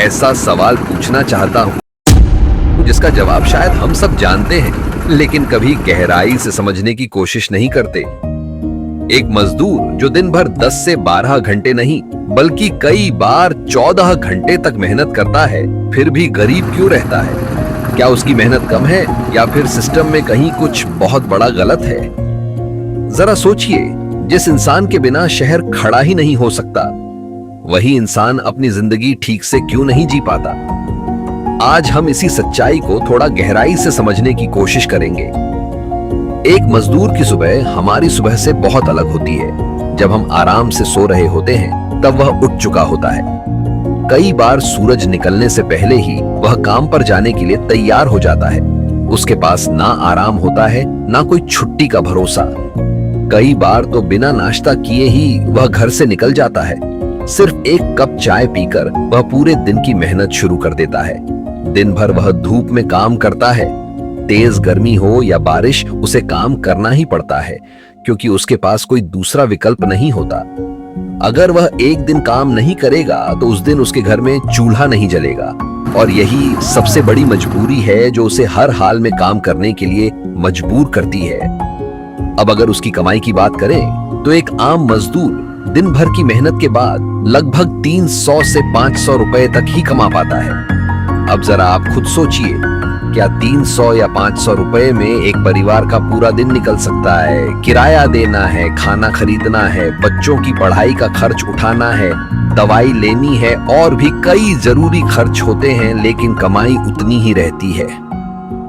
ऐसा सवाल पूछना चाहता हूँ जिसका जवाब शायद हम सब जानते हैं, लेकिन कभी गहराई से समझने की कोशिश नहीं करते। एक मजदूर जो दिन भर 10 से 12 घंटे नहीं बल्कि कई बार 14 घंटे तक मेहनत करता है, फिर भी गरीब क्यों रहता है? क्या उसकी मेहनत कम है या फिर सिस्टम में कहीं कुछ बहुत बड़ा गलत है? जरा सोचिए, जिस इंसान के बिना शहर खड़ा ही नहीं हो सकता, वही इंसान अपनी जिंदगी ठीक से क्यों नहीं जी पाता? आज हम इसी सच्चाई को थोड़ा गहराई से समझने की कोशिश करेंगे। एक मजदूर की सुबह हमारी सुबह से बहुत अलग होती है। जब हम आराम से सो रहे होते हैं, तब वह उठ चुका होता है। कई बार सूरज निकलने से पहले ही वह काम पर जाने के लिए तैयार हो जाता है। उसके पास ना आराम होता है, ना कोई छुट्टी का भरोसा। कई बार तो बिना नाश्ता किए ही वह घर से निकल जाता है। सिर्फ एक कप चाय पीकर वह पूरे दिन की मेहनत शुरू कर देता है। दिन भर वह धूप में काम करता है। तेज गर्मी हो या बारिश, उसे काम करना ही पड़ता है, क्योंकि उसके पास कोई दूसरा विकल्प नहीं होता। अगर वह एक दिन काम नहीं करेगा तो उस दिन उसके घर में चूल्हा नहीं जलेगा, और यही सबसे बड़ी मजबूरी है जो उसे हर हाल में काम करने के लिए मजबूर करती है। अब अगर उसकी कमाई की बात करें तो एक आम मजदूर दिन भर की मेहनत के बाद लगभग 300 से 500 रुपए तक ही कमा पाता है। अब जरा आप खुद सोचिए, क्या 300 या 500 रुपए में एक परिवार का पूरा दिन निकल सकता है? किराया देना है, खाना खरीदना है, बच्चों की पढ़ाई का खर्च उठाना है, दवाई लेनी है, और भी कई जरूरी खर्च होते हैं, लेकिन कमाई उतनी ही रहती है।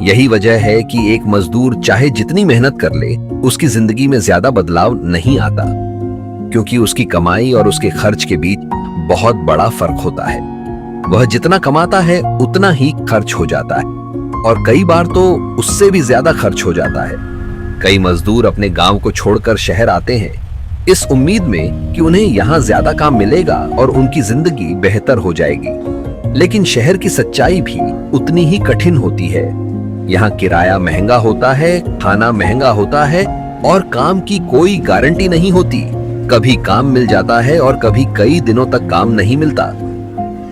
यही वजह है कि एक मजदूर चाहे जितनी मेहनत कर ले, उसकी जिंदगी में ज्यादा बदलाव नहीं आता, क्योंकि उसकी कमाई और उसके खर्च के बीच बहुत बड़ा फर्क होता है। वह जितना कमाता है उतना ही खर्च हो जाता है, और कई बार तो उससे भी ज्यादा खर्च हो जाता है। कई मजदूर अपने गांव को छोड़कर शहर आते हैं इस उम्मीद में कि उन्हें यहाँ ज्यादा काम मिलेगा और उनकी जिंदगी बेहतर हो जाएगी। लेकिन शहर की सच्चाई भी उतनी ही कठिन होती है। यहाँ किराया महंगा होता है, खाना महंगा होता है, और काम की कोई गारंटी नहीं होती। कभी काम मिल जाता है और कभी कई दिनों तक काम नहीं मिलता।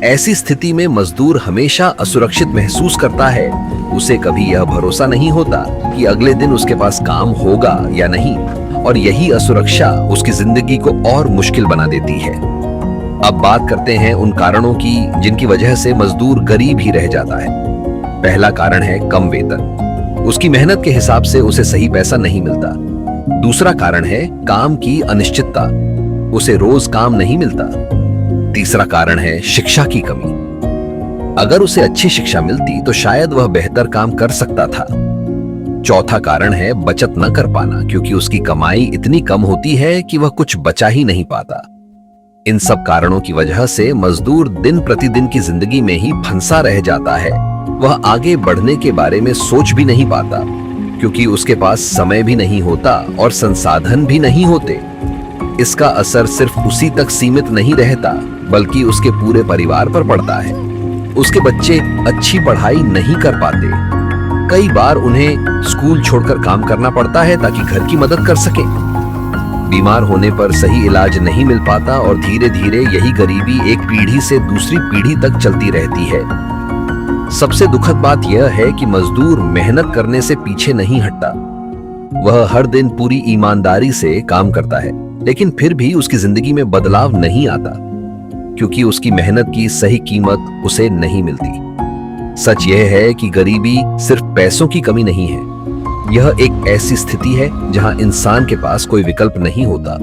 ऐसी स्थिति में मजदूर हमेशा असुरक्षित महसूस करता है। उसे कभी यह भरोसा नहीं होता कि अगले दिन उसके पास काम होगा या नहीं, और यही असुरक्षा उसकी जिंदगी को और मुश्किल बना देती है। अब बात करते हैं उन कारणों की जिनकी वजह से मजदूर गरीब ही रह जाता है। पहला कारण है कम वेतन। उसकी मेहनत के हिसाब से उसे सही पैसा नहीं मिलता। दूसरा कारण है काम की अनिश्चितता। उसे रोज काम नहीं मिलता। तीसरा कारण है शिक्षा की कमी। अगर उसे अच्छी शिक्षा मिलती तो शायद वह बेहतर काम कर सकता था। चौथा कारण है बचत न कर पाना, क्योंकि उसकी कमाई इतनी कम होती है कि वह कुछ बचा ही नहीं पाता। इन सब कारणों की वजह से मजदूर दिन प्रतिदिन की जिंदगी में ही फंसा रह जाता है। वह आगे बढ़ने के बारे में सोच भी नहीं पाता, क्योंकि उसके पास समय भी नहीं होता और संसाधन भी नहीं होते। इसका असर सिर्फ उसी तक सीमित नहीं रहता, बल्कि उसके पूरे परिवार पर पड़ता है। उसके बच्चे अच्छी पढ़ाई नहीं कर पाते। कई बार उन्हें स्कूल छोड़कर काम करना पड़ता है ताकि घर की मदद कर सके। बीमार होने पर सही इलाज नहीं मिल पाता, और धीरे धीरे यही गरीबी एक पीढ़ी से दूसरी पीढ़ी तक चलती रहती है। सबसे दुखद बात यह है कि मजदूर मेहनत करने से पीछे नहीं हटता। वह हर दिन पूरी ईमानदारी से काम करता है, लेकिन फिर भी उसकी जिंदगी में बदलाव नहीं आता, क्योंकि उसकी मेहनत की सही कीमत उसे नहीं मिलती। सच यह है कि गरीबी सिर्फ पैसों की कमी नहीं है। यह एक ऐसी स्थिति है जहां इंसान के पास कोई विकल्प नहीं होता।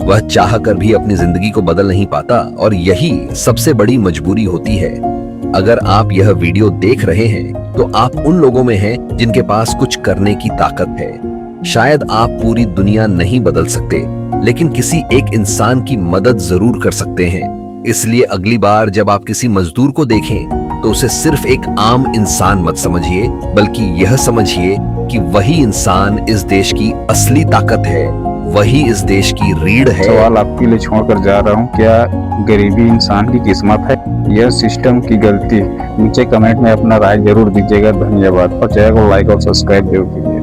वह चाहकर भी अपनी जिंदगी को बदल नहीं पाता, और यही सबसे बड़ी मजबूरी होती है। अगर आप यह वीडियो देख रहे हैं तो आप उन लोगों में हैं जिनके पास कुछ करने की ताकत है। शायद आप पूरी दुनिया नहीं बदल सकते, लेकिन किसी एक इंसान की मदद जरूर कर सकते हैं। इसलिए अगली बार जब आप किसी मजदूर को देखें तो उसे सिर्फ एक आम इंसान मत समझिए, बल्कि यह समझिए कि वही इंसान इस देश की असली ताकत है, वही इस देश की रीढ़ है। सवाल आपके लिए छोड़कर जा रहा हूँ, क्या गरीबी इंसान की किस्मत है? यह सिस्टम की गलती? नीचे कमेंट में अपना राय जरूर दीजिएगा। धन्यवाद, और चैनल को लाइक और सब्सक्राइब जरूर कीजिए।